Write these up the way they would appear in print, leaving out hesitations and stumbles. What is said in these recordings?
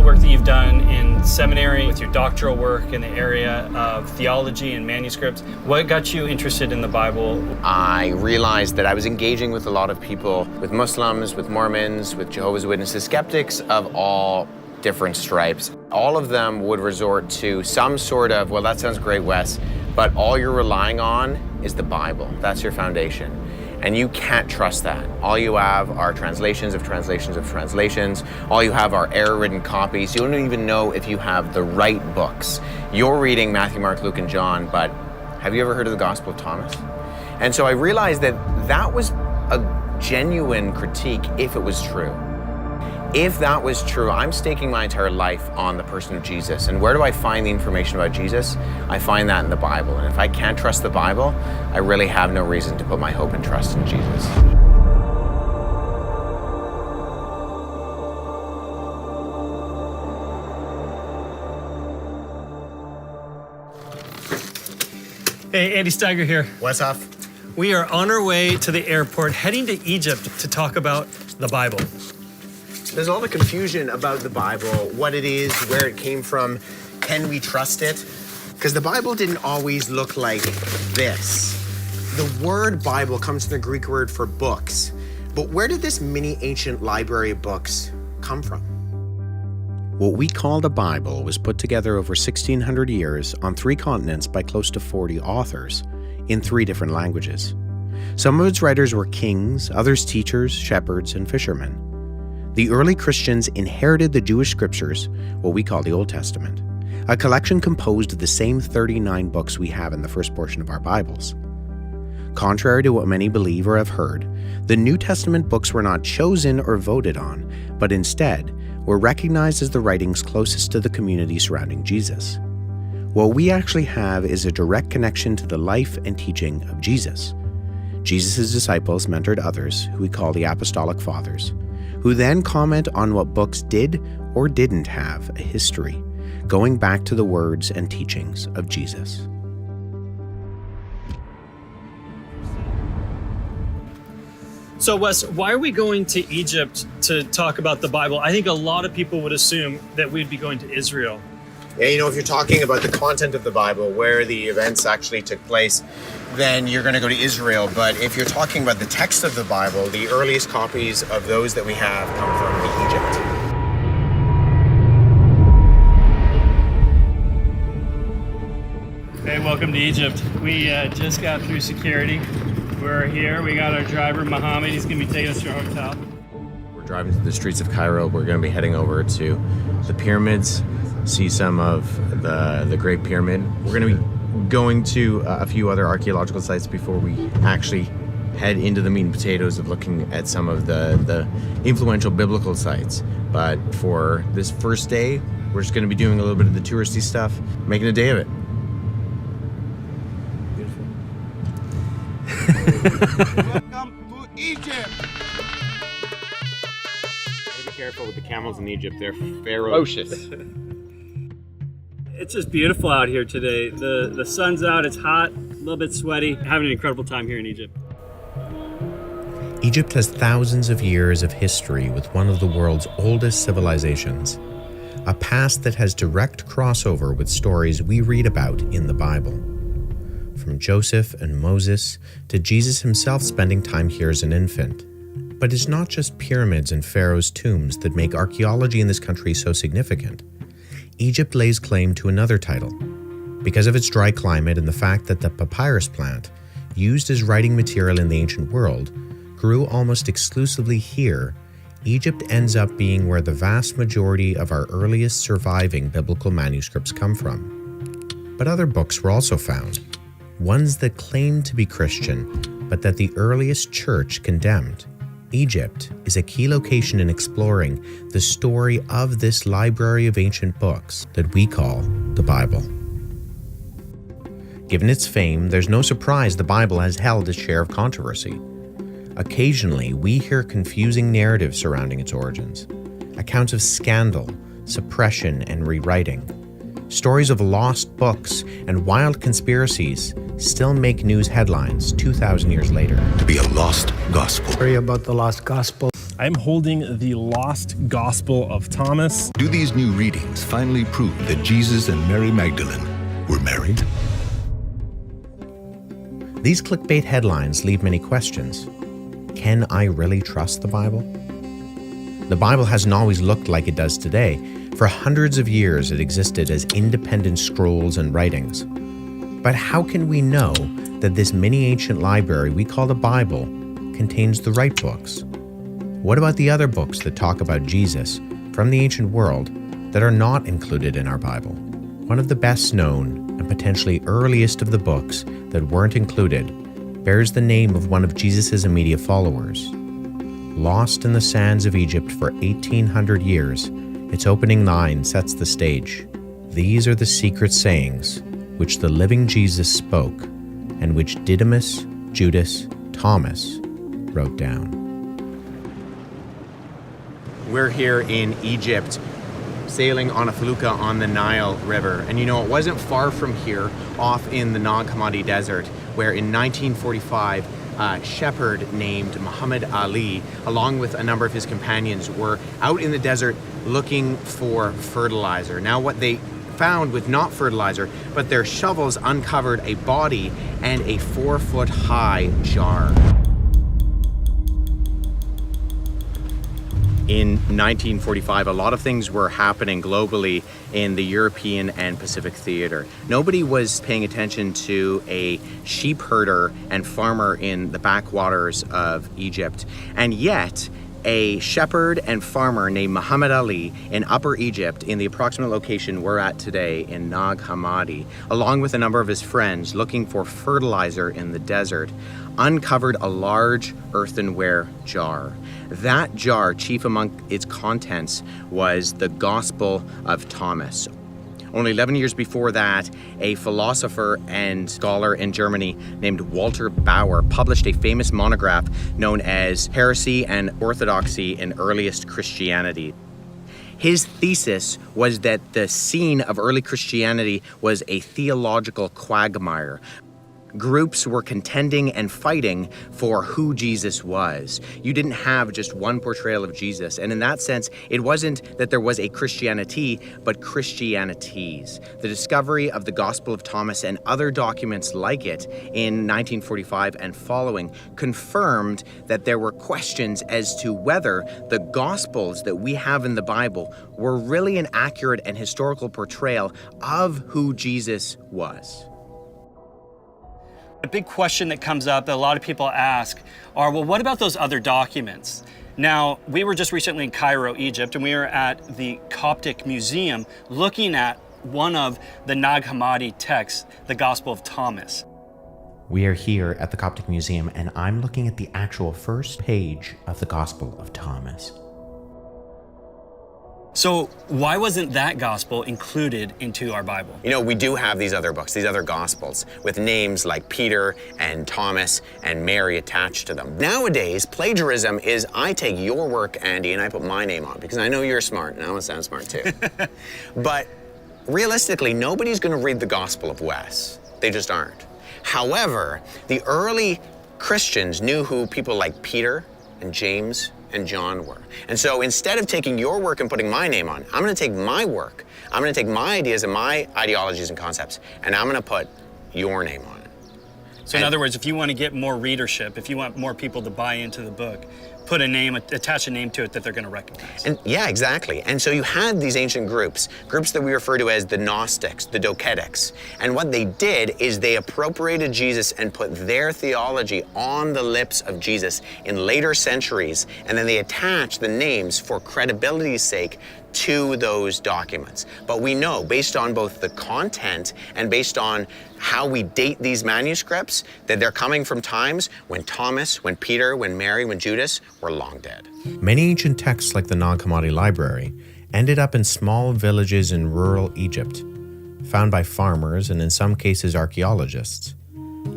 the work that you've done in seminary, with your doctoral work in the area of theology and manuscripts, what got you interested in the Bible? I realized that I was engaging with a lot of people, with Muslims, with Mormons, with Jehovah's Witnesses, skeptics of all different stripes. All of them would resort to some sort of, well, that sounds great, Wes, but all you're relying on is the Bible. That's your foundation. And you can't trust that. All you have are translations of translations of translations. All you have are error-ridden copies. You don't even know if you have the right books. You're reading Matthew, Mark, Luke, and John, but have you ever heard of the Gospel of Thomas? And so I realized that that was a genuine critique if it was true. If that was true, I'm staking my entire life on the person of Jesus. And where do I find the information about Jesus? I find that in the Bible. And if I can't trust the Bible, I really have no reason to put my hope and trust in Jesus. Hey, Andy Steiger here. What's up? We are on our way to the airport, heading to Egypt to talk about the Bible. There's a lot of confusion about the Bible, what it is, where it came from, can we trust it? Because the Bible didn't always look like this. The word Bible comes from the Greek word for books. But where did this mini ancient library of books come from? What we called a Bible was put together over 1,600 years on 3 continents by close to 40 authors in 3 different languages. Some of its writers were kings, others teachers, shepherds, and fishermen. The early Christians inherited the Jewish scriptures, what we call the Old Testament, a collection composed of the same 39 books we have in the first portion of our Bibles. Contrary to what many believe or have heard, the New Testament books were not chosen or voted on, but instead were recognized as the writings closest to the community surrounding Jesus. What we actually have is a direct connection to the life and teaching of Jesus. Jesus' disciples mentored others, who we call the Apostolic Fathers, who then comment on what books did or didn't have a history, going back to the words and teachings of Jesus. So Wes, why are we going to Egypt to talk about the Bible? I think a lot of people would assume that we'd be going to Israel. Yeah, you know, if you're talking about the content of the Bible, where the events actually took place, then you're going to go to Israel. But if you're talking about the text of the Bible, the earliest copies of those that we have come from Egypt. Hey, welcome to Egypt. We just got through security. We're here. We got our driver, Mohammed. He's going to be taking us to our hotel. We're driving through the streets of Cairo. We're going to be heading over to the pyramids, see some of the Great Pyramid. We're going to be going to a few other archaeological sites before we actually head into the meat and potatoes of looking at some of the influential biblical sites. But for this first day, we're just going to be doing a little bit of the touristy stuff, making a day of it. Welcome to Egypt. Be careful with the camels in Egypt. They're ferocious. It's just beautiful out here today. The sun's out, it's hot, a little bit sweaty. Having an incredible time here in Egypt. Egypt has thousands of years of history with one of the world's oldest civilizations, a past that has direct crossover with stories we read about in the Bible. From Joseph and Moses to Jesus himself spending time here as an infant. But it's not just pyramids and pharaohs' tombs that make archaeology in this country so significant. Egypt lays claim to another title. Because of its dry climate and the fact that the papyrus plant, used as writing material in the ancient world, grew almost exclusively here, Egypt ends up being where the vast majority of our earliest surviving biblical manuscripts come from. But other books were also found, ones that claimed to be Christian, but that the earliest church condemned. Egypt is a key location in exploring the story of this library of ancient books that we call the Bible. Given its fame, there's no surprise the Bible has held its share of controversy. Occasionally, we hear confusing narratives surrounding its origins, accounts of scandal, suppression, and rewriting. Stories of lost books and wild conspiracies still make news headlines 2,000 years later. To be a lost gospel. Story about the lost gospel. I'm holding the lost Gospel of Thomas. Do these new readings finally prove that Jesus and Mary Magdalene were married? These clickbait headlines leave many questions. Can I really trust the Bible? The Bible hasn't always looked like it does today. For hundreds of years, it existed as independent scrolls and writings. But how can we know that this mini-ancient library we call the Bible contains the right books? What about the other books that talk about Jesus from the ancient world that are not included in our Bible? One of the best known and potentially earliest of the books that weren't included bears the name of one of Jesus' immediate followers. Lost in the sands of Egypt for 1,800 years, its opening line sets the stage. These are the secret sayings which the living Jesus spoke and which Didymus, Judas, Thomas wrote down. We're here in Egypt, sailing on a felucca on the Nile River. And you know, it wasn't far from here, off in the Nag Hammadi Desert, where in 1945, a shepherd named Muhammad Ali, along with a number of his companions, were out in the desert looking for fertilizer. Now, what they found was not fertilizer, but their shovels uncovered a body and a 4-foot-high jar. In 1945, a lot of things were happening globally in the European and Pacific theater. Nobody was paying attention to a sheep herder and farmer in the backwaters of Egypt. And yet, a shepherd and farmer named Muhammad Ali in Upper Egypt, in the approximate location we're at today in Nag Hammadi, along with a number of his friends looking for fertilizer in the desert, uncovered a large earthenware jar. That jar, chief among its contents, was the Gospel of Thomas. Only 11 years before that, a philosopher and scholar in Germany named Walter Bauer published a famous monograph known as Heresy and Orthodoxy in Earliest Christianity. His thesis was that the scene of early Christianity was a theological quagmire. Groups were contending and fighting for who Jesus was. You didn't have just one portrayal of Jesus. And in that sense, it wasn't that there was a Christianity, but Christianities. The discovery of the Gospel of Thomas and other documents like it in 1945 and following confirmed that there were questions as to whether the Gospels that we have in the Bible were really an accurate and historical portrayal of who Jesus was. A big question that comes up that a lot of people ask are, well, what about those other documents? Now, we were just recently in Cairo, Egypt, and we were at the Coptic Museum looking at one of the Nag Hammadi texts, the Gospel of Thomas. We are here at the Coptic Museum, and I'm looking at the actual first page of the Gospel of Thomas. So why wasn't that gospel included into our Bible? You know, we do have these other books, these other Gospels, with names like Peter and Thomas and Mary attached to them. Nowadays, plagiarism is I take your work, Andy, and I put my name on because I know you're smart, and I want to sound smart too. But realistically, nobody's going to read the Gospel of Wes. They just aren't. However, the early Christians knew who people like Peter and James and John were. And so instead of taking your work and putting my name on, I'm going to take my work, I'm going to take my ideas and my ideologies and concepts, and I'm going to put your name on it. So in other words, if you want to get more readership, if you want more people to buy into the book, put a name, attach a name to it that they're going to recognize. And yeah, exactly. And so you had these ancient groups that we refer to as the Gnostics, the Docetics. And what they did is they appropriated Jesus and put their theology on the lips of Jesus in later centuries. And then they attached the names for credibility's sake to those documents. But we know, based on both the content and based on how we date these manuscripts, that they're coming from times when Thomas, when Peter, when Mary, when Judas were long dead. Many ancient texts like the Nag Hammadi Library ended up in small villages in rural Egypt, found by farmers and in some cases archaeologists.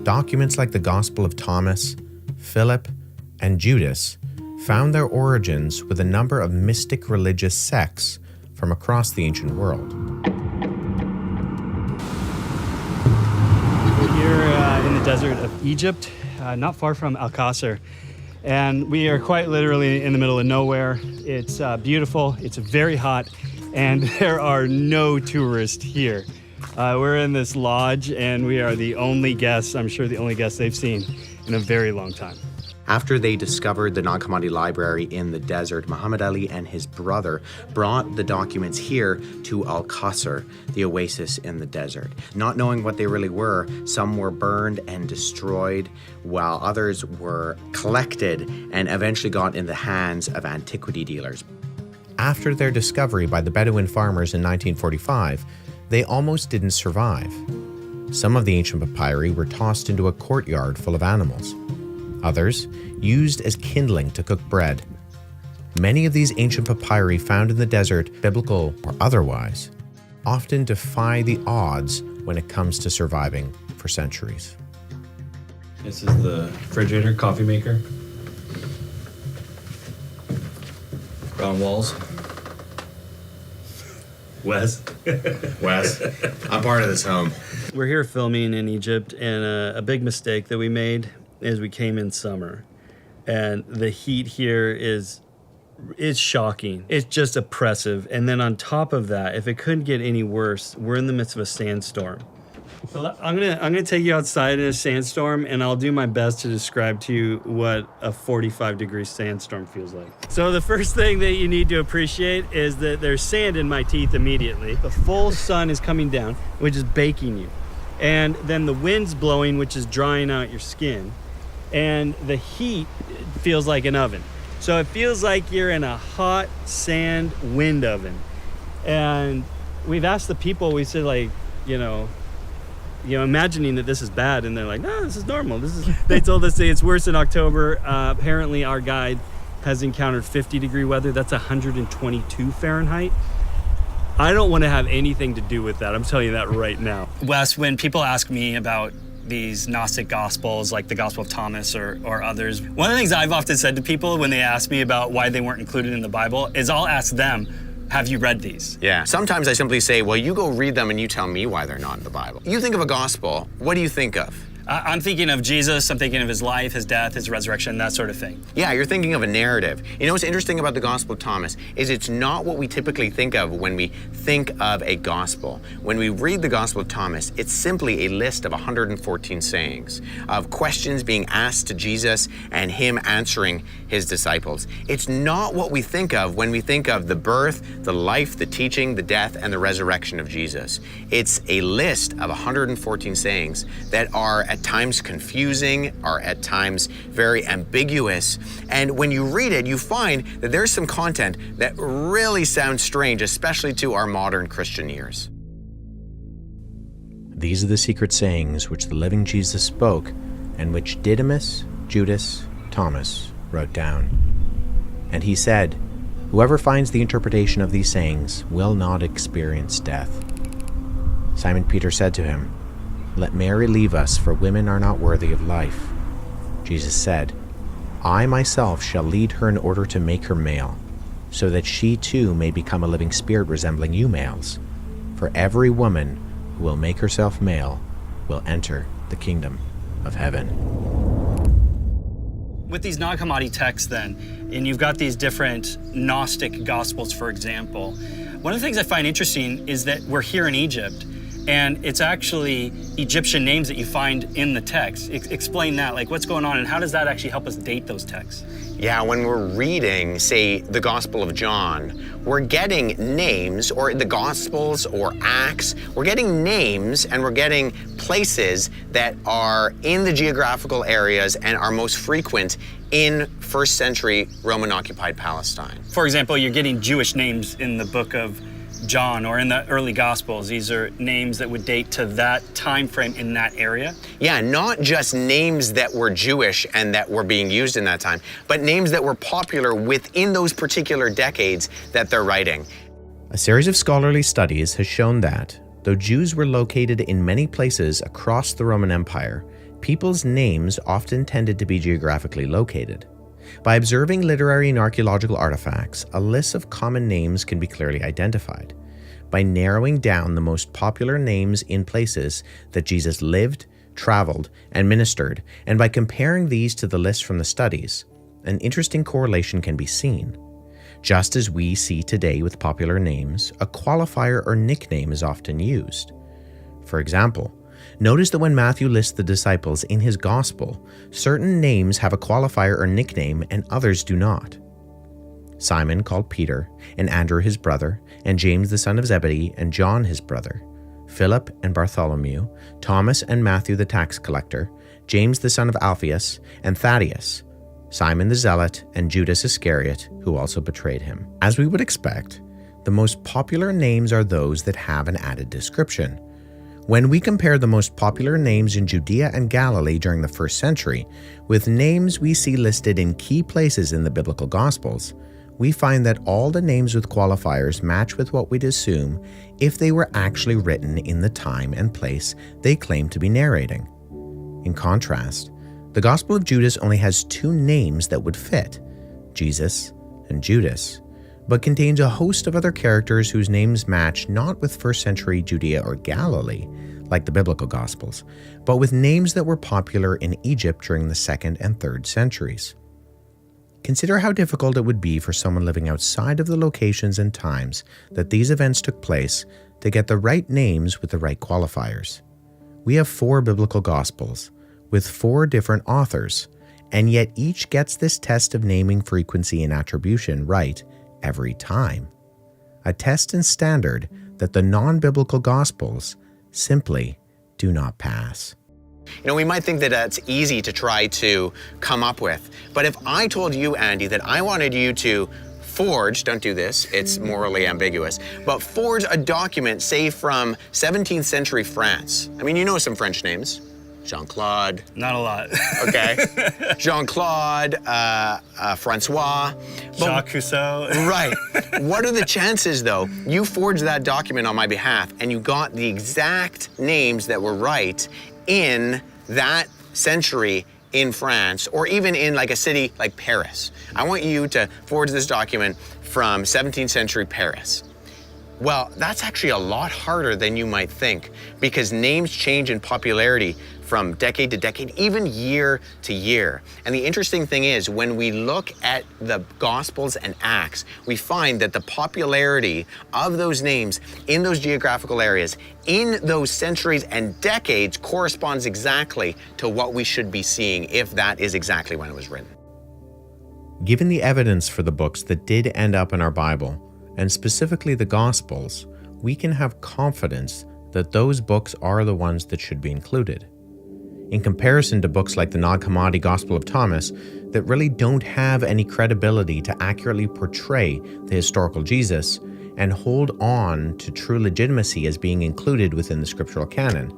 Documents like the Gospel of Thomas, Philip, and Judas found their origins with a number of mystic religious sects from across the ancient world. We're here in the desert of Egypt, not far from Al-Qasr. And we are quite literally in the middle of nowhere. It's beautiful, it's very hot, and there are no tourists here. We're in this lodge, and we are the only guests, I'm sure the only guests they've seen in a very long time. After they discovered the Nag Hammadi library in the desert, Muhammad Ali and his brother brought the documents here to Al-Qasr, the oasis in the desert. Not knowing what they really were, some were burned and destroyed, while others were collected and eventually got in the hands of antiquity dealers. After their discovery by the Bedouin farmers in 1945, they almost didn't survive. Some of the ancient papyri were tossed into a courtyard full of animals. Others used as kindling to cook bread. Many of these ancient papyri found in the desert, biblical or otherwise, often defy the odds when it comes to surviving for centuries. This is the refrigerator, coffee maker. Brown walls. Wes. Wes, I'm part of this home. We're here filming in Egypt, and a big mistake that we made is we came in summer, and the heat here is shocking. It's just oppressive. And then on top of that, if it couldn't get any worse, we're in the midst of a sandstorm. So I'm gonna take you outside in a sandstorm, and I'll do my best to describe to you what a 45-degree sandstorm feels like. So the first thing that you need to appreciate is that there's sand in my teeth immediately. The full sun is coming down, which is baking you. And then the wind's blowing, which is drying out your skin. And the heat feels like an oven. So it feels like you're in a hot sand wind oven. And we've asked the people, we said, like, imagining that this is bad, and they're like, no, this is normal. They told us it's worse in October. Apparently our guide has encountered 50-degree weather. That's 122 Fahrenheit. I don't want to have anything to do with that. I'm telling you that right now. Wes, when people ask me about these Gnostic Gospels, like the Gospel of Thomas or others, one of the things I've often said to people when they ask me about why they weren't included in the Bible is I'll ask them, have you read these? Yeah. Sometimes I simply say, well, you go read them and you tell me why they're not in the Bible. You think of a gospel, what do you think of? I'm thinking of Jesus, I'm thinking of his life, his death, his resurrection, that sort of thing. Yeah, you're thinking of a narrative. You know what's interesting about the Gospel of Thomas is it's not what we typically think of when we think of a gospel. When we read the Gospel of Thomas, it's simply a list of 114 sayings, of questions being asked to Jesus and him answering his disciples. It's not what we think of when we think of the birth, the life, the teaching, the death, and the resurrection of Jesus. It's a list of 114 sayings that are at times confusing, are at times very ambiguous. And when you read it, you find that there's some content that really sounds strange, especially to our modern Christian ears. These are the secret sayings which the living Jesus spoke, and which Didymus, Judas, Thomas wrote down. And he said, whoever finds the interpretation of these sayings will not experience death. Simon Peter said to him, let Mary leave us, for women are not worthy of life. Jesus said, I myself shall lead her in order to make her male, so that she too may become a living spirit resembling you males. For every woman who will make herself male will enter the kingdom of heaven. With these Nag Hammadi texts then, and you've got these different Gnostic Gospels, for example, one of the things I find interesting is that we're here in Egypt, and it's actually Egyptian names that you find in the text. Explain that, like what's going on, and how does that actually help us date those texts? Yeah, when we're reading, say, the Gospel of John, we're getting names, or the Gospels or Acts, we're getting names and we're getting places that are in the geographical areas and are most frequent in first century Roman-occupied Palestine. For example, you're getting Jewish names in the book of John or in the early Gospels. These are names that would date to that time frame in that area. Yeah, not just names that were Jewish and that were being used in that time, but names that were popular within those particular decades that they're writing. A series of scholarly studies has shown that, though Jews were located in many places across the Roman Empire, people's names often tended to be geographically located. By observing literary and archaeological artifacts, a list of common names can be clearly identified. By narrowing down the most popular names in places that Jesus lived, traveled, and ministered, and by comparing these to the list from the studies, an interesting correlation can be seen. Just as we see today with popular names, a qualifier or nickname is often used. For example, notice that when Matthew lists the disciples in his gospel, certain names have a qualifier or nickname and others do not. Simon called Peter, and Andrew his brother, and James the son of Zebedee, and John his brother, Philip and Bartholomew, Thomas and Matthew the tax collector, James the son of Alphaeus, and Thaddeus, Simon the Zealot, and Judas Iscariot, who also betrayed him. As we would expect, the most popular names are those that have an added description. When we compare the most popular names in Judea and Galilee during the first century with names we see listed in key places in the biblical Gospels, we find that all the names with qualifiers match with what we'd assume if they were actually written in the time and place they claim to be narrating. In contrast, the Gospel of Judas only has two names that would fit, Jesus and Judas, but contains a host of other characters whose names match not with first century Judea or Galilee, like the biblical Gospels, but with names that were popular in Egypt during the 2nd and 3rd centuries. Consider how difficult it would be for someone living outside of the locations and times that these events took place to get the right names with the right qualifiers. We have 4 biblical Gospels, with 4 different authors, and yet each gets this test of naming frequency and attribution right every time. A test and standard that the non-biblical Gospels simply do not pass. You know, we might think that that's easy to try to come up with, but if I told you, Andy, that I wanted you to forge, don't do this, it's morally ambiguous, but forge a document, say from 17th century France. I mean, you know some French names. Jean-Claude. Not a lot. Okay. Jean-Claude, Francois. Jacques Cousteau. Right. What are the chances, though, you forged that document on my behalf and you got the exact names that were right in that century in France, or even in like a city like Paris? I want you to forge this document from 17th century Paris. Well, that's actually a lot harder than you might think, because names change in popularity from decade to decade, even year to year. And the interesting thing is, when we look at the Gospels and Acts, we find that the popularity of those names in those geographical areas, in those centuries and decades, corresponds exactly to what we should be seeing if that is exactly when it was written. Given the evidence for the books that did end up in our Bible, and specifically the Gospels, we can have confidence that those books are the ones that should be included. In comparison to books like the Nag Hammadi Gospel of Thomas that really don't have any credibility to accurately portray the historical Jesus and hold on to true legitimacy as being included within the scriptural canon,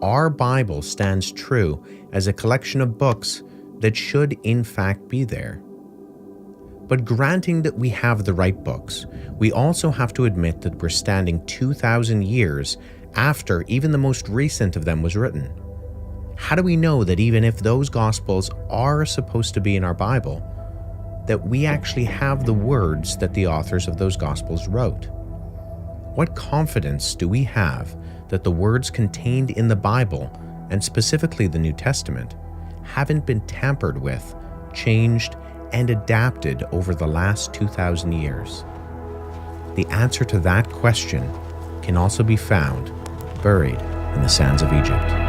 our Bible stands true as a collection of books that should in fact be there. But granting that we have the right books, we also have to admit that we're standing 2,000 years after even the most recent of them was written. How do we know that even if those Gospels are supposed to be in our Bible, that we actually have the words that the authors of those Gospels wrote? What confidence do we have that the words contained in the Bible, and specifically the New Testament, haven't been tampered with, changed, and adapted over the last 2,000 years? The answer to that question can also be found buried in the sands of Egypt.